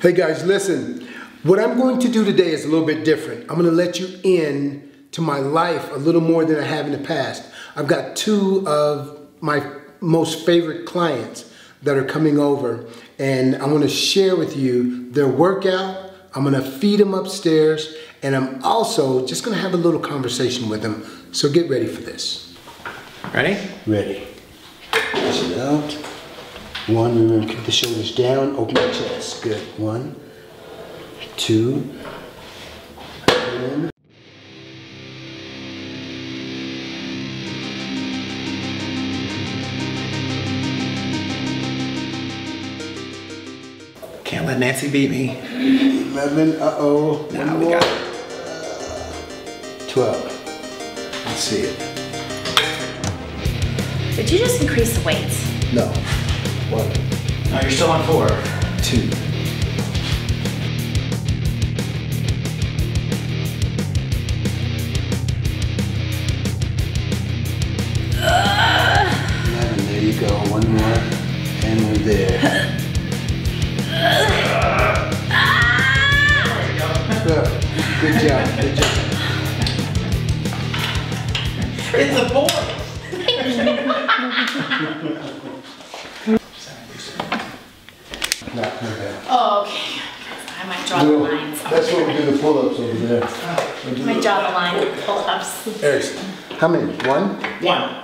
Hey guys, listen. What I'm going to do today is a little bit different. I'm going to let you in to my life a little more than I have in the past. I've got two of my most favorite clients that are coming over, and I want to share with you their workout. I'm going to feed them upstairs, and I'm also just going to have a little conversation with them. So get ready for this. Ready? Ready. Push it out. One, remember, keep the shoulders down, open the chest. Good. 1, 2, in. Can't let Nancy beat me. 11, uh-oh. No, we got it. 12. Let's see it. Did you just increase the weights? No. 1, No, you're still on 4. 2. There you go. One more, and we're there. Good job. Good job. It's a boy. Not bad. Oh, okay. I might draw the lines. That's what we do the pull-ups over there. I might draw the line of pull-ups. Erickson, how many? 1? 1.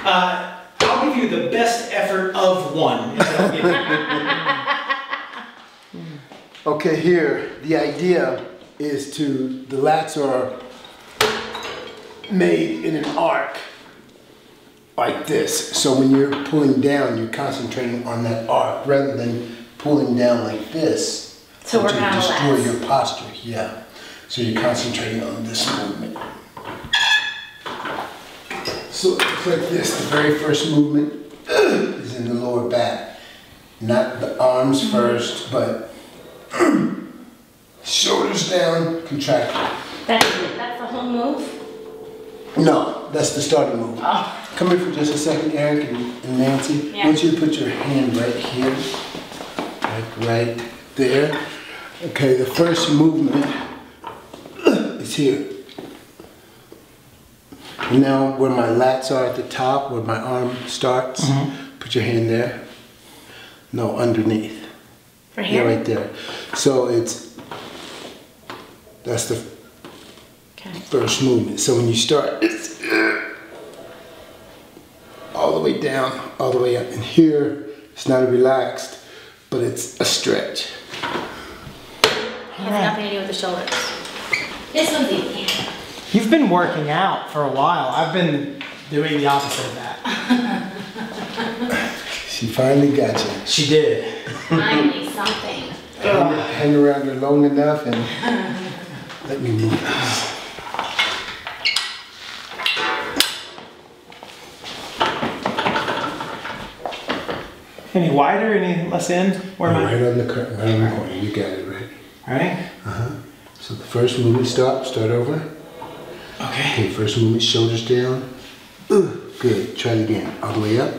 I'll give you the best effort of 1. Okay, here, the idea is the lats are made in an arc like this. So when you're pulling down, you're concentrating on that arc rather than pulling down like this. So we're to gonna destroy lats. your posture, yeah. So you're concentrating on this movement. So it's like this, the very first movement is in the lower back. Not the arms first, but shoulders down, contract. That's the whole move? No, that's the starting move. Oh. Come here for just a second, Eric and Nancy. Yeah. I want you to put your hand right here, like right there. Okay, the first movement is here. And now where my lats are at the top, where my arm starts, put your hand there. No, underneath. Right here? Yeah, right there. So that's the first movement. So when you start, it's all the way down, all the way up. And here, it's not relaxed, but it's a stretch. Has nothing to do with the shoulders. This one's easy. You've been working out for a while. I've been doing the opposite of that. She finally got you. She did. Finally something. Hang around her long enough and let me move this. Any wider, any less in? Where am I? Right on the corner. You got it, right? Ready? So the first movement, start over. Okay. Okay, first movement, shoulders down. Good, try it again. All the way up,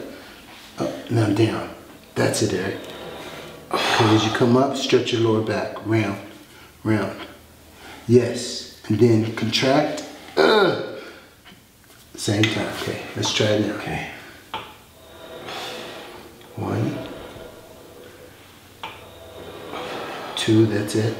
now down. That's it, Eric. Okay, as you come up, stretch your lower back, round, round. Yes, and then contract. Same time, okay, let's try it now. Okay. 1, 2, that's it.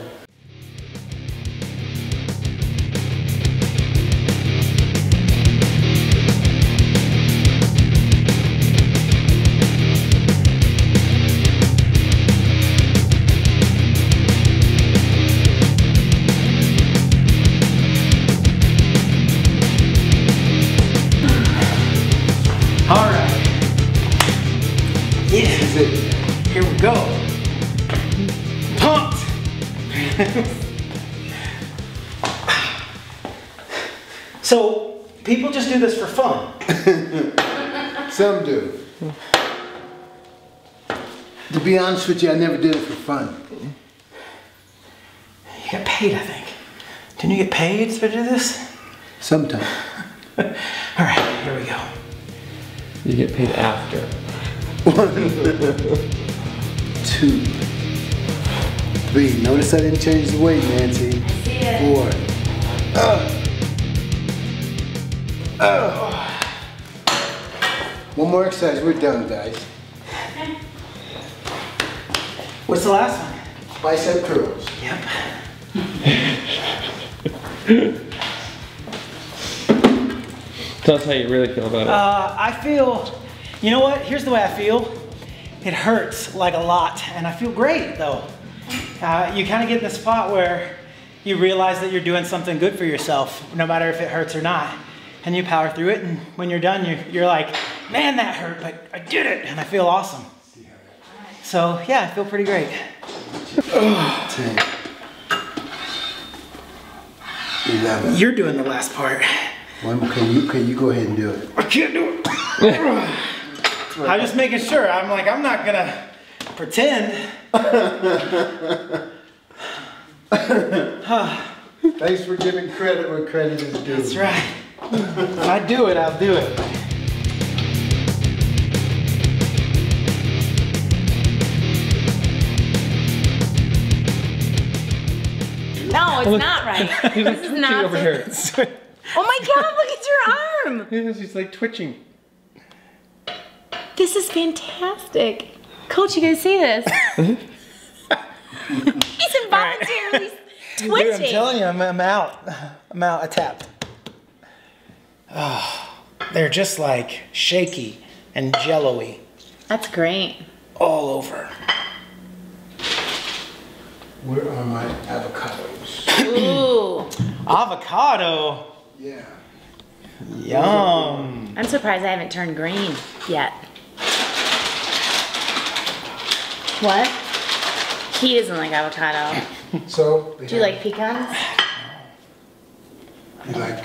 All right. This is it. Here we go. Pumped. So, people just do this for fun. Some do. To be honest with you, I never did it for fun. You get paid, I think. Didn't you get paid to do this? Sometimes. All right, here we go. You get paid after. 1, 2, 3. Notice I didn't change the weight, Nancy. I see it. 4. One more exercise, we're done, guys. What's the last one? Bicep curls. Yep. Tell us how you really feel about it. I feel, you know what? Here's the way I feel. It hurts like a lot, and I feel great though. You kind of get in the spot where you realize that you're doing something good for yourself, no matter if it hurts or not. And you power through it, and when you're done, you're like, man, that hurt, but I did it, and I feel awesome. So yeah, I feel pretty great. 10. 11. You're doing the last part. Okay, you go ahead and do it. I can't do it. I'm just making sure. I'm like, I'm not gonna pretend. Thanks for giving credit where credit is due. That's right. If I do it, I'll do it. No, it's not right. This is not. over here. Oh my God! Look at your arm. She's like twitching. This is fantastic. Coach, you guys see this? He's involuntarily Dude, twitching. I'm telling you, I'm out. I'm out. I tapped. Oh, they're just like shaky and jello-y That's great. all over. Where are my avocados? Ooh. Avocado. Yeah. Yum. I'm surprised I haven't turned green yet. What? He doesn't like avocado. So, Do you like pecans? You like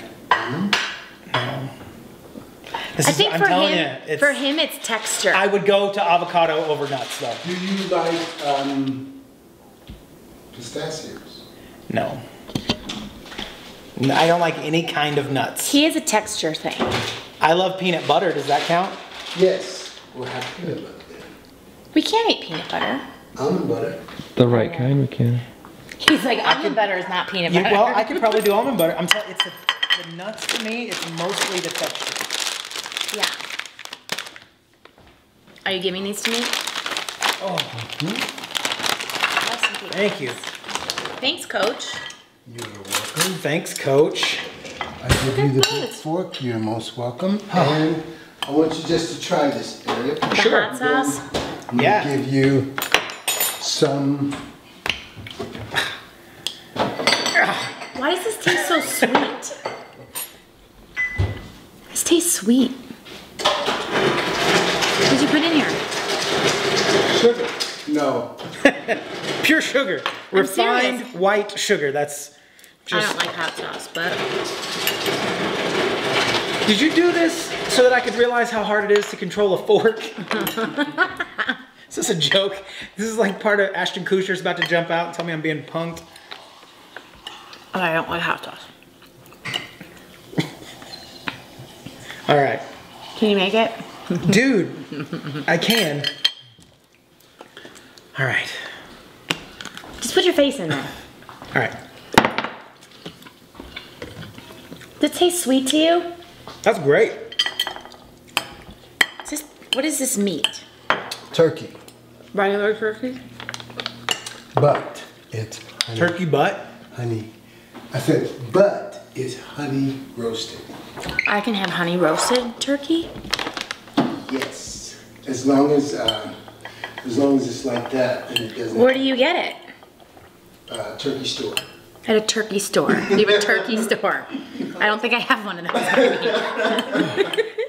This I is, think I'm for telling him, you, for him, it's texture. I would go to avocado over nuts though. Do you like pistachios? No. No, I don't like any kind of nuts. He is a texture thing. I love peanut butter. Does that count? Yes. We'll have peanut butter there. We can't eat peanut butter. Almond butter. The right kind we can. He's like, almond butter is not peanut butter. Well, I could probably do almond butter. I'm telling you, it's the nuts to me. It's mostly the texture. Yeah. Are you giving these to me? Oh, Have some pecans. thank you. Thanks, Coach. You're welcome. Thanks, Coach. I give you the big fork. You're most welcome. And I want you just to try this, Ariel. The hot sauce. I'm Yeah. gonna give you some. Why does this taste so sweet? This tastes sweet. What did you put in here? Sugar. No. Pure sugar. Refined serious. white sugar. That's I just. don't like hot sauce, but Did you do this so that I could realize how hard it is to control a fork? Is this a joke? This is like part of Ashton Kutcher's about to jump out and tell me I'm being punked. I don't like hot sauce. All right. Can you make it? Dude, I can. All right. Just put your face in there. All right. Does it taste sweet to you? That's great. Is this, what is this meat? Turkey. Regular turkey? But it's honey. Turkey butt. Honey. I said, but it's honey roasted. I can have honey roasted turkey? Yes. As long as it's like that and it doesn't. Where do you get it? Turkey store. At a turkey store. You have a turkey store. I don't think I have one of those.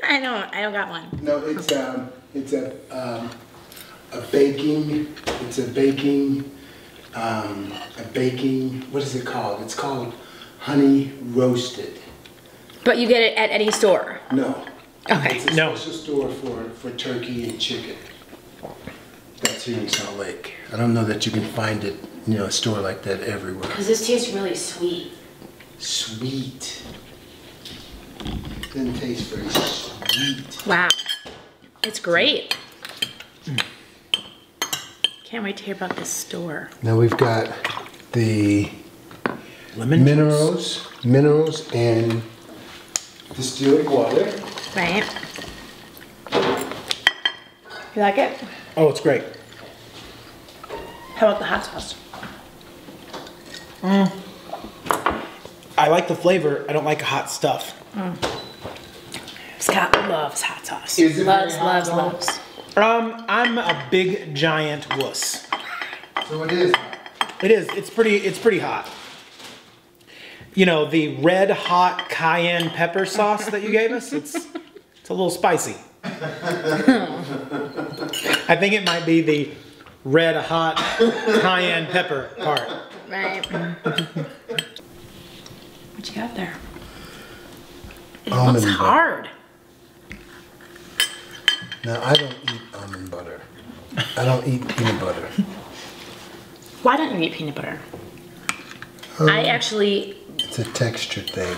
I don't got one. No, it's a baking. What is it called? It's called honey roasted. But you get it at any store. No. Okay. It's a No. special store for turkey and chicken. That's here in Salt Lake. I don't know that you can find it, a store like that everywhere. Because this tastes really sweet. Sweet. Doesn't taste very sweet. Wow. It's great. Can't wait to hear about this store. Now we've got the Lemon minerals, and distilled water. Right? You like it? Oh, it's great. How about the hot sauce? I like the flavor. I don't like hot stuff. Scott loves hot sauce. Is it loves, very hot, loves, though? loves. I'm a big giant wuss. So it is. It is. It's pretty hot. You know, the red hot cayenne pepper sauce that you gave us, it's a little spicy. I think it might be the red hot cayenne pepper part. Right. What you got there? It Almond looks butter. hard. Now I don't eat almond butter. I don't eat peanut butter. Why don't you eat peanut butter? I actually, It's a texture thing.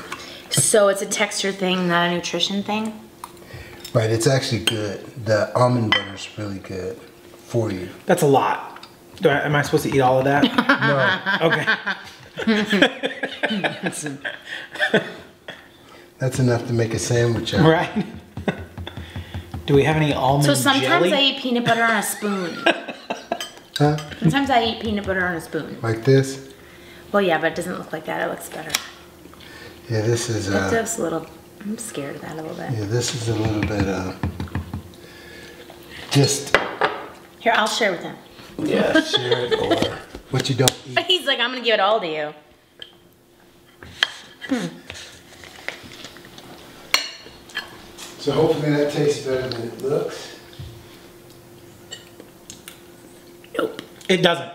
so it's a texture thing, not a nutrition thing? Right, it's actually good. The almond butter is really good for you. That's a lot. Am I supposed to eat all of that? No, Okay. that's enough to make a sandwich out. Right. Do we have any almond So sometimes jelly? I eat peanut butter on a spoon. Huh? Sometimes I eat peanut butter on a spoon. Like this? Well, yeah, but it doesn't look like that. It looks better. Yeah, this is It's just a little, I'm scared of that a little bit. yeah, this is a little bit just Here, I'll share with him. yeah, share it or what you don't eat. He's like, I'm gonna give it all to you. So hopefully that tastes better than it looks. Nope. It doesn't.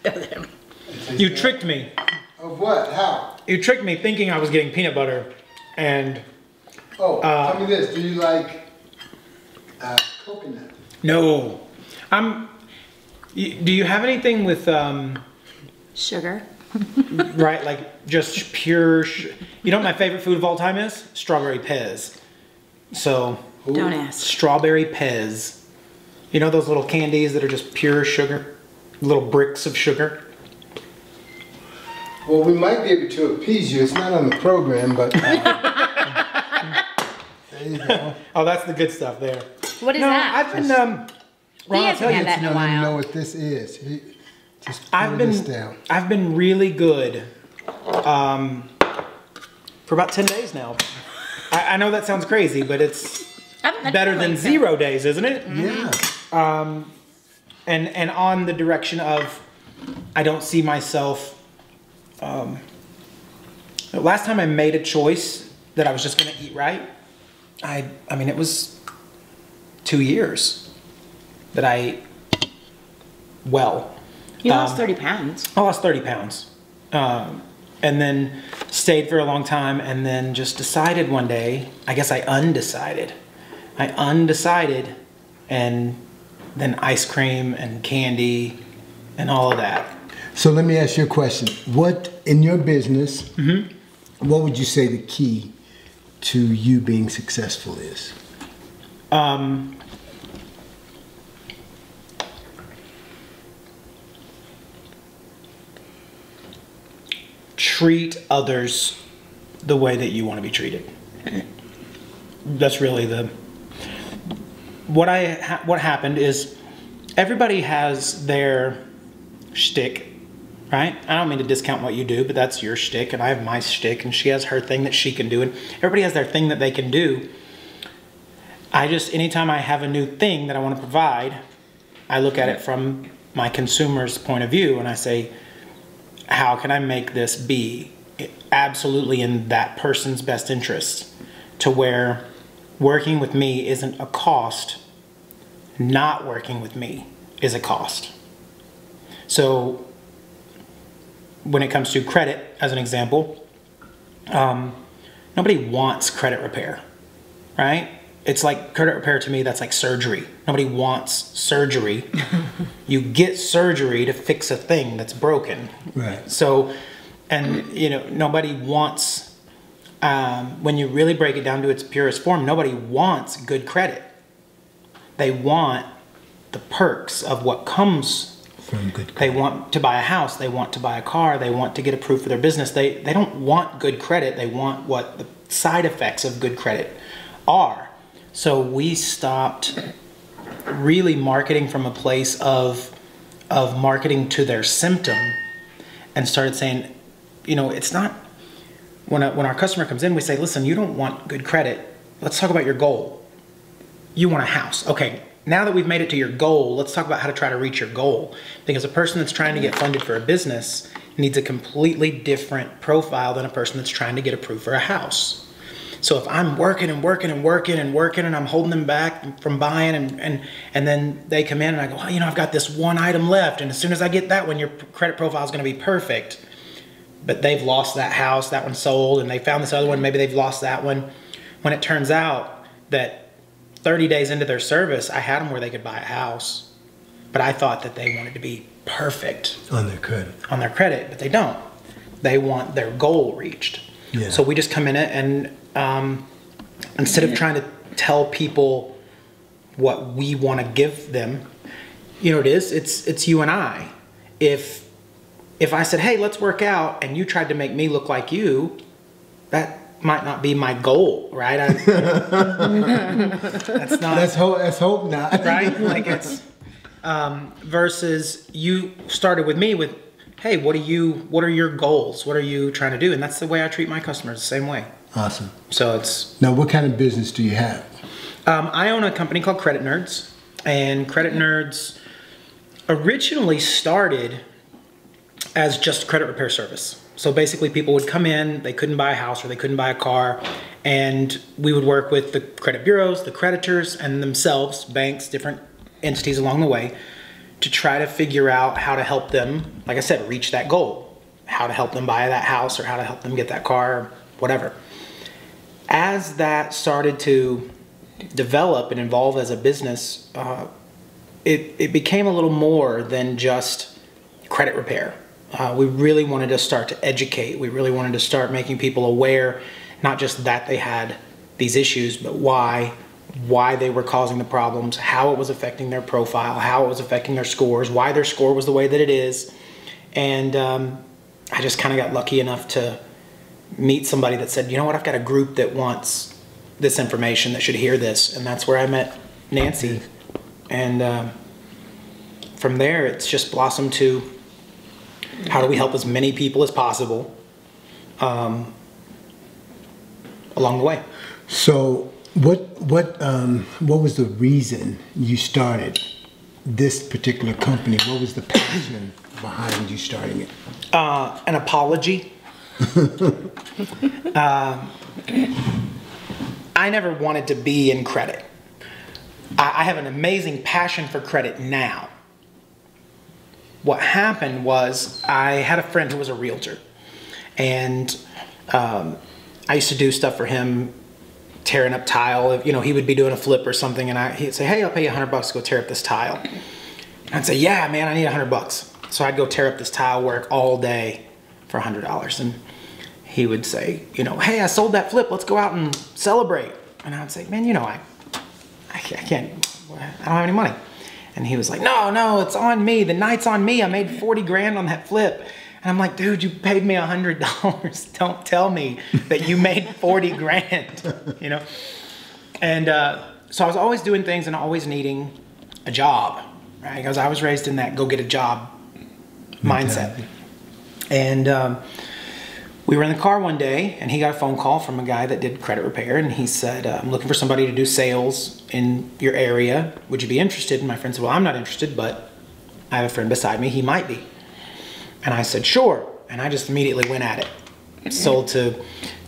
Doesn't. It tastes You better. tricked me. Of what? How? You tricked me thinking I was getting peanut butter, and Oh, tell me this. Do you like coconut? no. Do you have anything with Sugar. right, like just pure? You know what my favorite food of all time is? Strawberry Pez. So Don't ask. strawberry Pez. You know those little candies that are just pure sugar, little bricks of sugar. Well, we might be able to appease you. It's not on the program, but there you go. Oh, that's the good stuff there. What is No, that? I've been Ron, I'll hasn't tell you, had that in a You don't even know while. what this is. Just I've pour been this down. I've been really good for about 10 days now. I know that sounds crazy, but it's better than 0 days, isn't it? Yeah. And on the direction of I don't see myself. Last time I made a choice that I was just going to eat right, I mean it was 2 years that I ate well. You lost 30 pounds. I lost 30 pounds. And then stayed for a long time and then just decided one day, I guess I undecided. And then ice cream and candy and all of that. So let me ask you a question. What, in your business, what would you say the key to you being successful is? Treat others the way that you want to be treated. That's really what happened is everybody has their shtick, right? I don't mean to discount what you do, but that's your shtick and I have my shtick and she has her thing that she can do and everybody has their thing that they can do. Anytime I have a new thing that I want to provide, I look at it from my consumer's point of view and I say, how can I make this be absolutely in that person's best interest to where working with me isn't a cost, not working with me is a cost. So when it comes to credit, as an example, nobody wants credit repair, right? It's like credit repair to me, that's like surgery. Nobody wants surgery. You get surgery to fix a thing that's broken. Right. So, and you know, nobody wants, when you really break it down to its purest form, nobody wants good credit. They want the perks of what comes from good They want to buy a house, they want to buy a car, they want to get approved for their business. They don't want good credit, they want what the side effects of good credit are. So we stopped really marketing from a place of marketing to their symptom and started saying, it's not, when our customer comes in, we say, listen, you don't want good credit. Let's talk about your goal. You want a house. Okay, now that we've made it to your goal, let's talk about how to try to reach your goal. Because a person that's trying to get funded for a business needs a completely different profile than a person that's trying to get approved for a house. So if I'm working and working and working and working and I'm holding them back from buying and then they come in and I go, well, I've got this one item left, and as soon as I get that one, your credit profile is going to be perfect. But they've lost that house, that one sold, and they found this other one, maybe they've lost that one. When it turns out that 30 days into their service, I had them where they could buy a house, but I thought that they wanted to be perfect on their credit. On their credit, but they don't. They want their goal reached. Yeah. So we just come in it and instead of trying to tell people what we want to give them, it's you and I. If I said, hey, let's work out, and you tried to make me look like you, that might not be my goal, right? That's not. Let's hope not. Right? Like it's versus you started with me with, hey, what are your goals? What are you trying to do? And that's the way I treat my customers, the same way. Awesome. So it's now, what kind of business do you have? I own a company called Credit Nerds, and Credit Nerds originally started as just credit repair service. So basically people would come in, they couldn't buy a house or they couldn't buy a car, and we would work with the credit bureaus, the creditors, and themselves, banks, different entities along the way, to try to figure out how to help them, like I said, reach that goal, how to help them buy that house or how to help them get that car, or whatever. As that started to develop and evolve as a business, it became a little more than just credit repair. We really wanted to start to educate. We really wanted to start making people aware, not just that they had these issues, but why they were causing the problems, how it was affecting their profile, how it was affecting their scores, why their score was the way that it is. And I just kind of got lucky enough to meet somebody that said, you know what, I've got a group that wants this information, that should hear this. And that's where I met Nancy. And from there, it's just blossomed to how do we help as many people as possible along the way. So what was the reason you started this particular company? What was the passion behind you starting it? An apology. I never wanted to be in credit. I have an amazing passion for credit now. What happened was I had a friend who was a realtor, and I used to do stuff for him, tearing up tile. He would be doing a flip or something, and he'd say, hey, I'll pay you $100 to go tear up this tile. And I'd say, yeah, man, I need $100. So I'd go tear up this tile, work all day for $100. And he would say, hey, I sold that flip. Let's go out and celebrate. And I'd say, man, I can't, I don't have any money. And he was like, no, it's on me. The night's on me. I made 40 grand on that flip. And I'm like, dude, you paid me $100. Don't tell me that you made 40 grand, And so I was always doing things and always needing a job, right? Because I was raised in that go get a job mindset. And we were in the car one day, and he got a phone call from a guy that did credit repair, and he said, I'm looking for somebody to do sales in your area. Would you be interested? And my friend said, well, I'm not interested, but I have a friend beside me. He might be. And I said, sure. And I just immediately went at it. Sold to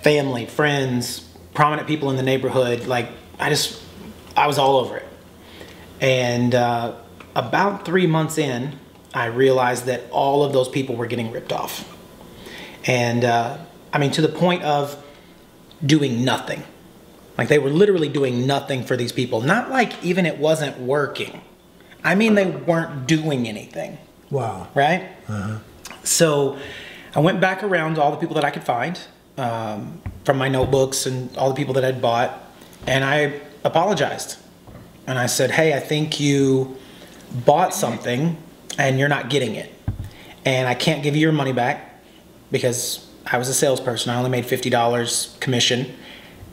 family, friends, prominent people in the neighborhood. Like, I was all over it. And about 3 months in, I realized that all of those people were getting ripped off. And to the point of doing nothing. Like, they were literally doing nothing for these people. Not like even it wasn't working. They weren't doing anything. Wow. Right? Uh-huh. So I went back around to all the people that I could find from my notebooks and all the people that I'd bought. And I apologized. And I said, hey, I think you bought something and you're not getting it. And I can't give you your money back because I was a salesperson. I only made $50 commission,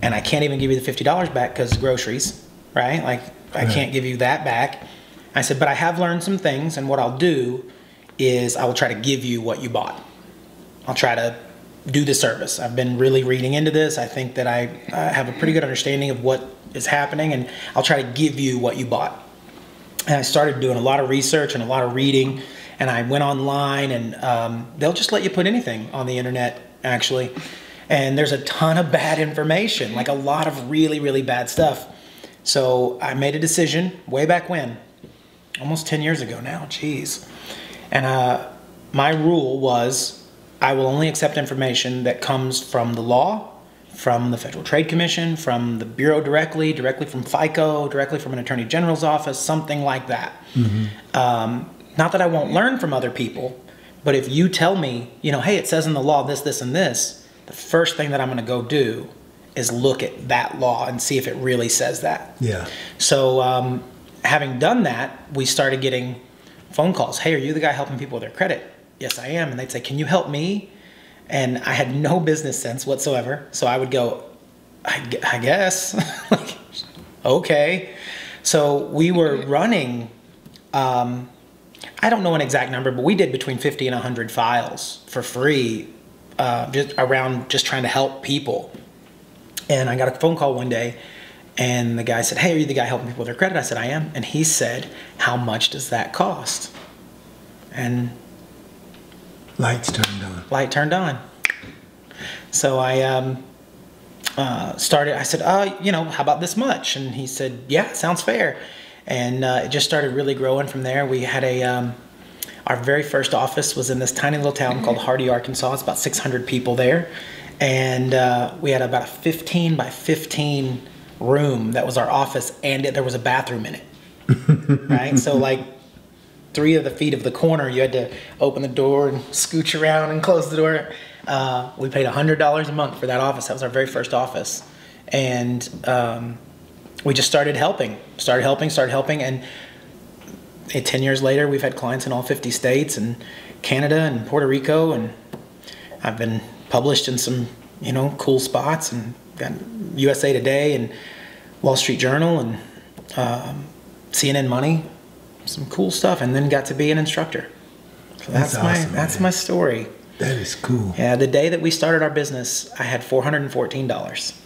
and I can't even give you the $50 back because groceries, right? Like, I can't give you that back. I said, but I have learned some things, and what I'll do is I will try to give you what you bought. I'll try to do the service. I've been really reading into this. I think that I have a pretty good understanding of what is happening, and I'll try to give you what you bought. And I started doing a lot of research and a lot of reading, and I went online, and they'll just let you put anything on the internet, actually. And there's a ton of bad information, like a lot of really, really bad stuff. So I made a decision way back when, almost 10 years ago now, geez. And my rule was I will only accept information that comes from the law, from the Federal Trade Commission, from the Bureau directly from FICO, directly from an Attorney General's office, something like that. Not that I won't learn from other people, but if you tell me, you know, hey, it says in the law this, this, and this, the first thing that I'm going to go do is look at that law and see if it really says that. Yeah. So having done that, we started getting phone calls. Hey, are you the guy helping people with their credit? Yes, I am. And they'd say, can you help me? And I had no business sense whatsoever. So I would go, I guess. Like, okay. So we were running, I don't know an exact number, but we did between 50 and 100 files for free, just trying to help people. And I got a phone call one day, and the guy said, hey, are you the guy helping people with their credit? I said, I am. And he said, how much does that cost? And lights turned on. Light turned on. So I started, I said, you know, how about this much? And he said, yeah, sounds fair. And it just started really growing from there. We had our very first office was in this tiny little town called Hardy, Arkansas. It's about 600 people there. And we had about a 15 by 15 room that was our office, and there was a bathroom in it. Right? So like 3 of the feet of the corner, you had to open the door and scooch around and close the door. We paid $100 a month for that office. That was our very first office. And we just started helping. And 10 years later, we've had clients in all 50 states and Canada and Puerto Rico. And I've been published in some, you know, cool spots, and got USA Today and Wall Street Journal and CNN Money. Some cool stuff, and then got to be an instructor. So that's awesome, that's my story. That is cool. Yeah, the day that we started our business, I had $414.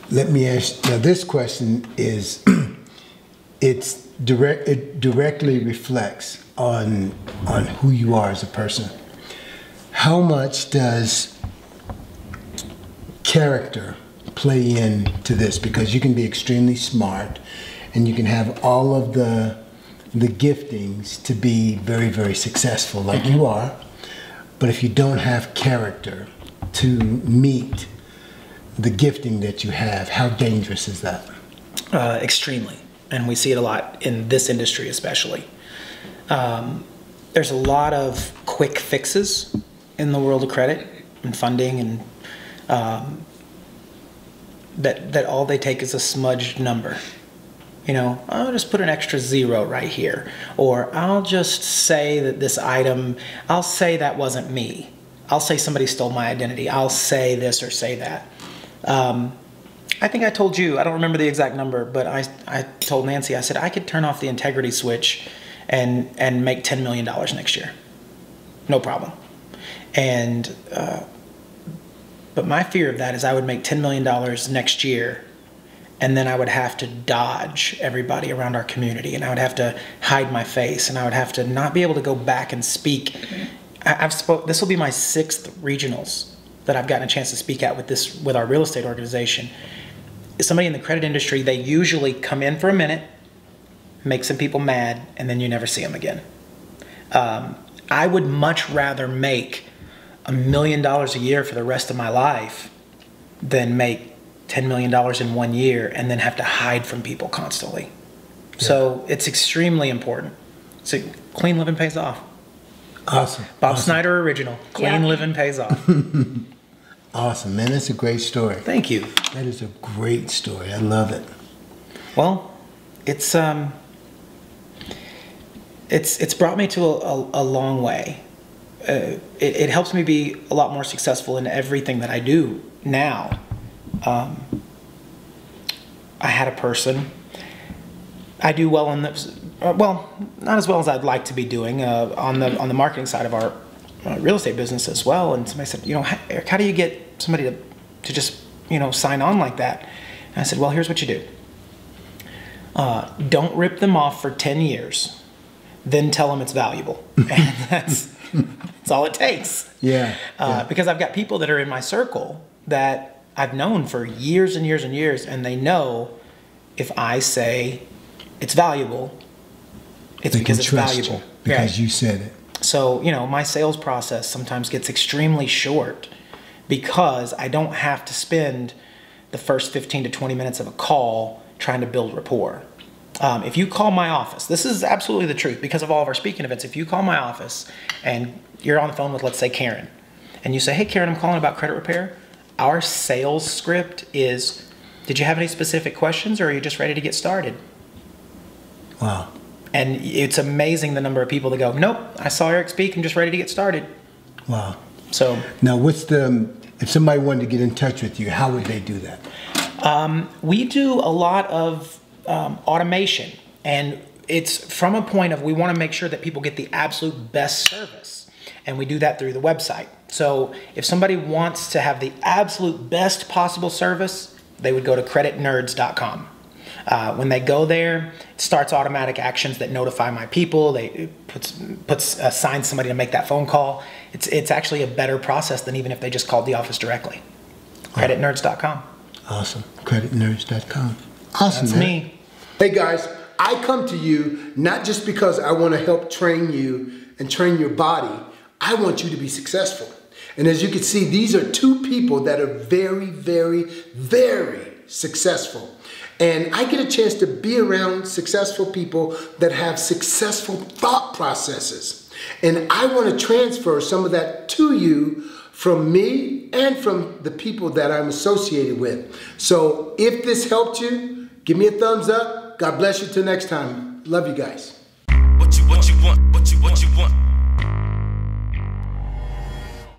Let me ask, now this question is, it directly reflects on who you are as a person. How much does character play into this? Because you can be extremely smart, and you can have all of the giftings to be very, very successful like you are, but if you don't have character to meet the gifting that you have, how dangerous is that? Extremely, and we see it a lot in this industry especially. There's a lot of quick fixes in the world of credit and funding, and that all they take is a smudged number. You know, I'll just put an extra 0 right here. Or I'll just say that this item, I'll say that wasn't me. I'll say somebody stole my identity. I'll say this or say that. I think I told you, I don't remember the exact number, but I told Nancy, I said, I could turn off the integrity switch and make $10 million next year. No problem. And, but my fear of that is I would make $10 million next year, and then I would have to dodge everybody around our community, and I would have to hide my face, and I would have to not be able to go back and speak. This will be my 6th regionals that I've gotten a chance to speak at with our real estate organization. Somebody in the credit industry, they usually come in for a minute, make some people mad, and then you never see them again. I would much rather make $1 million a year for the rest of my life than make $10 million in 1 year and then have to hide from people constantly. Yeah. So it's extremely important. So clean living pays off. Awesome. Bob Snyder original. Clean living pays off. Awesome, man. That's a great story. Thank you. That is a great story. I love it. Well, it's it's brought me to a long way. It helps me be a lot more successful in everything that I do now. I had a person. I do well on the, well, not as well as I'd like to be doing on the marketing side of our real estate business as well. And somebody said, you know, Eric, how do you get somebody to just, you know, sign on like that? And I said, well, here's what you do. Don't rip them off for 10 years, then tell them it's valuable. And that's all it takes. Yeah. Because I've got people that are in my circle that I've known for years and years and years, and they know if I say it's valuable, it's because it's valuable. Because you said it. So, you know, my sales process sometimes gets extremely short because I don't have to spend the first 15 to 20 minutes of a call trying to build rapport. If you call my office, this is absolutely the truth because of all of our speaking events. If you call my office and you're on the phone with, let's say, Karen, and you say, hey, Karen, I'm calling about credit repair. Our sales script is, did you have any specific questions or are you just ready to get started? Wow. And it's amazing the number of people that go, nope, I saw Eric speak, I'm just ready to get started. Wow. So now if somebody wanted to get in touch with you, how would they do that? We do a lot of automation, and it's from a point of we want to make sure that people get the absolute best service, and we do that through the website. So if somebody wants to have the absolute best possible service, they would go to creditnerds.com. When they go there, it starts automatic actions that notify my people. It assigns somebody to make that phone call. It's actually a better process than even if they just called the office directly. Creditnerds.com. Awesome. Creditnerds.com. Awesome. That's me. Hey guys, I come to you not just because I want to help train you and train your body. I want you to be successful. And as you can see, these are two people that are very, very, very successful. And I get a chance to be around successful people that have successful thought processes. And I want to transfer some of that to you from me and from the people that I'm associated with. So if this helped you, give me a thumbs up. God bless you till next time. Love you guys. What you want?